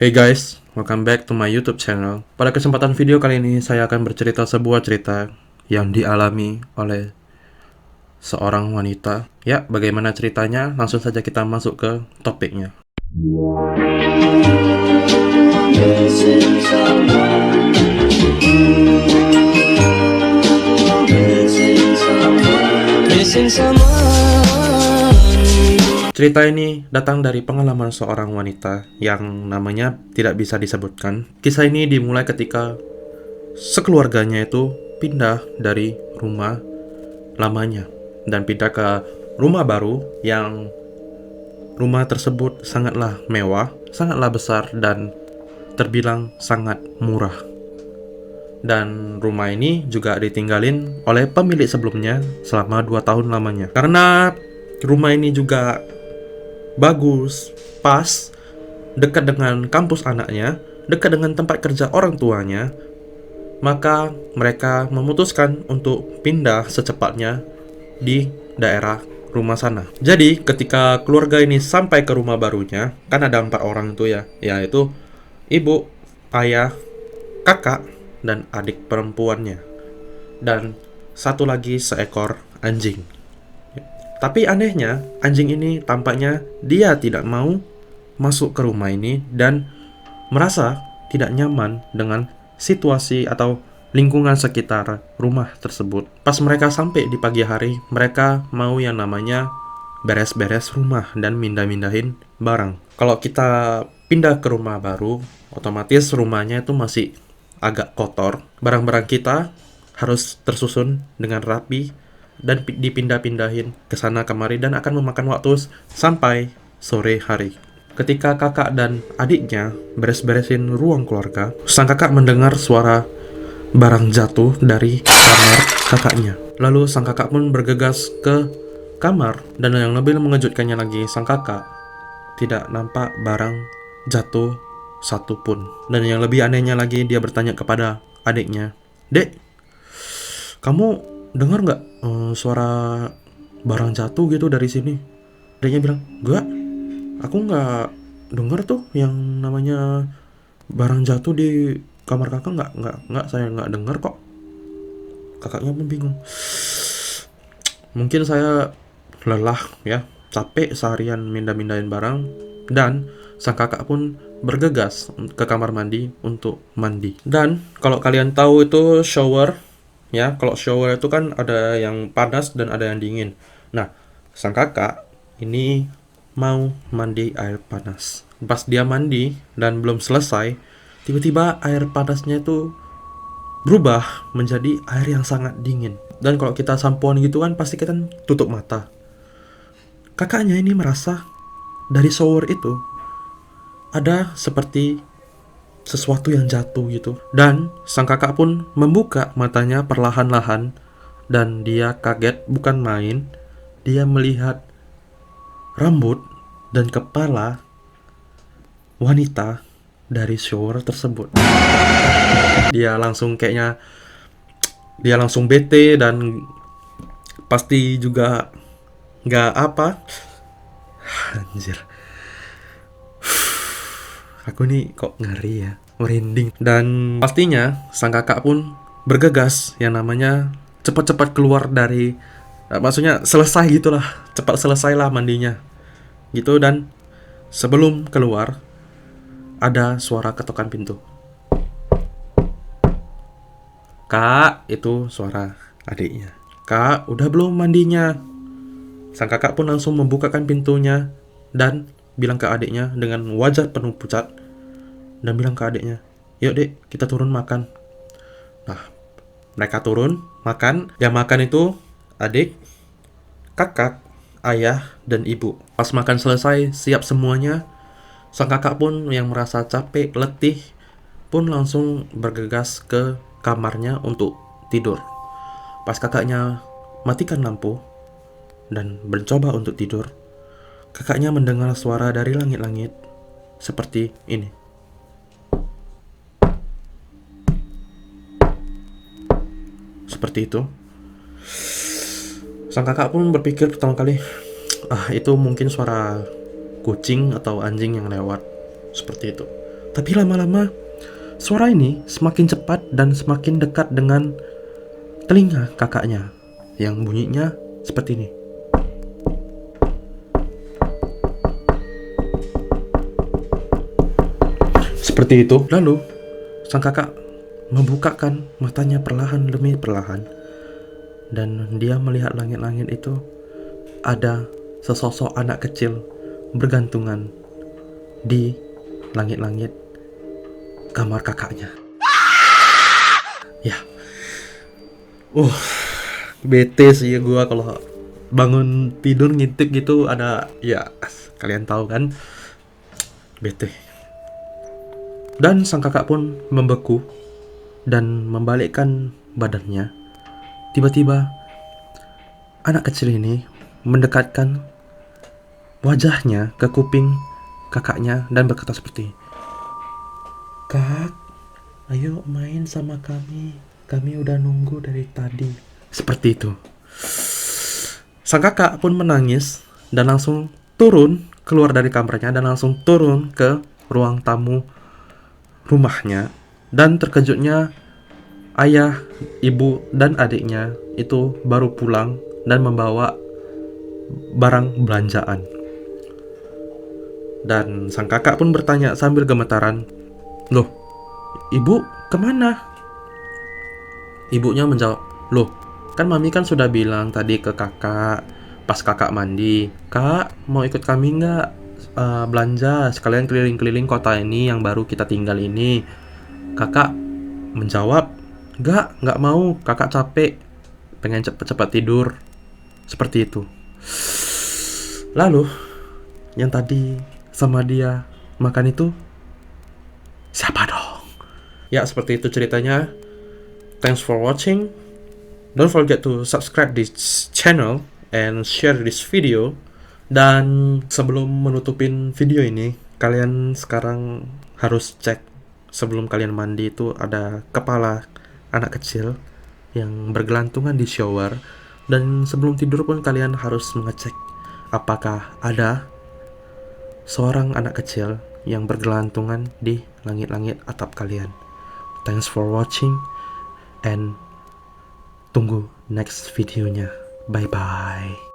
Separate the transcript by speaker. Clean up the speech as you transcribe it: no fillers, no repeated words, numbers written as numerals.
Speaker 1: Hey guys, welcome back to my YouTube channel. Pada kesempatan video kali ini saya akan bercerita sebuah cerita yang dialami oleh seorang wanita. Ya, bagaimana ceritanya? Langsung saja kita masuk ke topiknya. Cerita ini datang dari pengalaman seorang wanita yang namanya tidak bisa disebutkan. Kisah ini dimulai ketika sekeluarganya itu pindah dari rumah lamanya dan pindah ke rumah baru yang rumah tersebut sangatlah mewah, sangatlah besar dan terbilang sangat murah. Dan rumah ini juga ditinggalin oleh pemilik sebelumnya selama 2 tahun lamanya. Karena rumah ini juga bagus, pas, dekat dengan kampus anaknya, dekat dengan tempat kerja orang tuanya, maka mereka memutuskan untuk pindah secepatnya di daerah rumah sana. Jadi ketika keluarga ini sampai ke rumah barunya, kan ada 4 orang itu ya, yaitu ibu, ayah, kakak, dan adik perempuannya. Dan satu lagi seekor anjing. Tapi anehnya, anjing ini tampaknya dia tidak mau masuk ke rumah ini dan merasa tidak nyaman dengan situasi atau lingkungan sekitar rumah tersebut. Pas mereka sampai di pagi hari, mereka mau yang namanya beres-beres rumah dan mindah-mindahin barang. Kalau kita pindah ke rumah baru, otomatis rumahnya itu masih agak kotor. Barang-barang kita harus tersusun dengan rapi dan dipindah-pindahin ke sana kemari dan akan memakan waktu sampai sore hari. Ketika kakak dan adiknya beres-beresin ruang keluarga, sang kakak mendengar suara barang jatuh dari kamar kakaknya. Lalu sang kakak pun bergegas ke kamar dan yang lebih mengejutkannya lagi, sang kakak tidak nampak barang jatuh satupun. Dan yang lebih anehnya lagi, dia bertanya kepada adiknya, "Dek, kamu dengar nggak suara barang jatuh gitu dari sini?" Adiknya bilang, "Enggak, aku nggak dengar tuh yang namanya barang jatuh di kamar kakak, nggak, saya nggak dengar kok." Kakaknya pun bingung. Mungkin saya lelah ya, capek seharian mindah-mindahin barang, dan sang kakak pun bergegas ke kamar mandi untuk mandi. Dan kalau kalian tahu itu shower, ya, kalau shower itu kan ada yang panas dan ada yang dingin. Nah, sang kakak ini mau mandi air panas. Pas dia mandi dan belum selesai, tiba-tiba air panasnya itu berubah menjadi air yang sangat dingin. Dan kalau kita sampoan gitu kan pasti kita tutup mata. Kakaknya ini merasa dari shower itu ada seperti sesuatu yang jatuh gitu. Dan sang kakak pun membuka matanya perlahan-lahan dan dia kaget bukan main. Dia melihat rambut dan kepala wanita dari shower tersebut. Dia langsung bete dan pasti juga nggak apa. Anjir. Aku nih kok ngeri ya, merinding. Dan pastinya sang kakak pun bergegas yang namanya cepat-cepat keluar dari, maksudnya selesai gitulah, cepat selesailah mandinya gitu. Dan sebelum keluar ada suara ketukan pintu. "Kak," itu suara adiknya. "Kak, udah belum mandinya?" Sang kakak pun langsung membukakan pintunya dan bilang ke adiknya dengan wajah penuh pucat, dan bilang ke adiknya, "Yuk dek, kita turun makan." Nah, mereka turun makan. Yang makan itu adik, kakak, ayah, dan ibu. Pas makan selesai, siap semuanya, sang kakak pun yang merasa capek, letih, pun langsung bergegas ke kamarnya untuk tidur. Pas kakaknya matikan lampu dan mencoba untuk tidur, kakaknya mendengar suara dari langit-langit seperti ini. Seperti itu. Sang kakak pun berpikir pertama kali, itu mungkin suara kucing atau anjing yang lewat. Seperti itu. Tapi lama-lama suara ini semakin cepat dan semakin dekat dengan telinga kakaknya yang bunyinya seperti ini. Seperti itu. Lalu sang kakak membukakan matanya perlahan demi perlahan, dan dia melihat langit-langit itu ada sesosok anak kecil bergantungan di langit-langit kamar kakaknya. Ya, bete sih gua kalau bangun tidur ngintip gitu ada, ya kalian tahu kan, bete. Dan sang kakak pun membeku dan membalikkan badannya. Tiba-tiba anak kecil ini mendekatkan wajahnya ke kuping kakaknya dan berkata seperti, "Kak, ayo main sama kami. Kami udah nunggu dari tadi." Seperti itu. Sang kakak pun menangis dan langsung turun keluar dari kamarnya dan langsung turun ke ruang tamu rumahnya. Dan terkejutnya ayah, ibu, dan adiknya itu baru pulang dan membawa barang belanjaan. Dan sang kakak pun bertanya sambil gemetaran, "Loh, ibu kemana?" Ibunya menjawab, "Loh, kan mami kan sudah bilang tadi ke kakak pas kakak mandi, Kak mau ikut kami nggak belanja sekalian keliling-keliling kota ini yang baru kita tinggal ini." Kakak menjawab, nggak mau, kakak capek, pengen cepet-cepet tidur." Seperti itu. Lalu yang tadi sama dia makan itu siapa dong? Ya, seperti itu ceritanya. Thanks for watching. Don't forget to subscribe this channel and share this video. Dan sebelum menutupin video ini, kalian sekarang harus cek sebelum kalian mandi itu ada kepala anak kecil yang bergelantungan di shower. Dan sebelum tidur pun kalian harus mengecek apakah ada seorang anak kecil yang bergelantungan di langit-langit atap kalian. Thanks for watching and tunggu next videonya. Bye bye.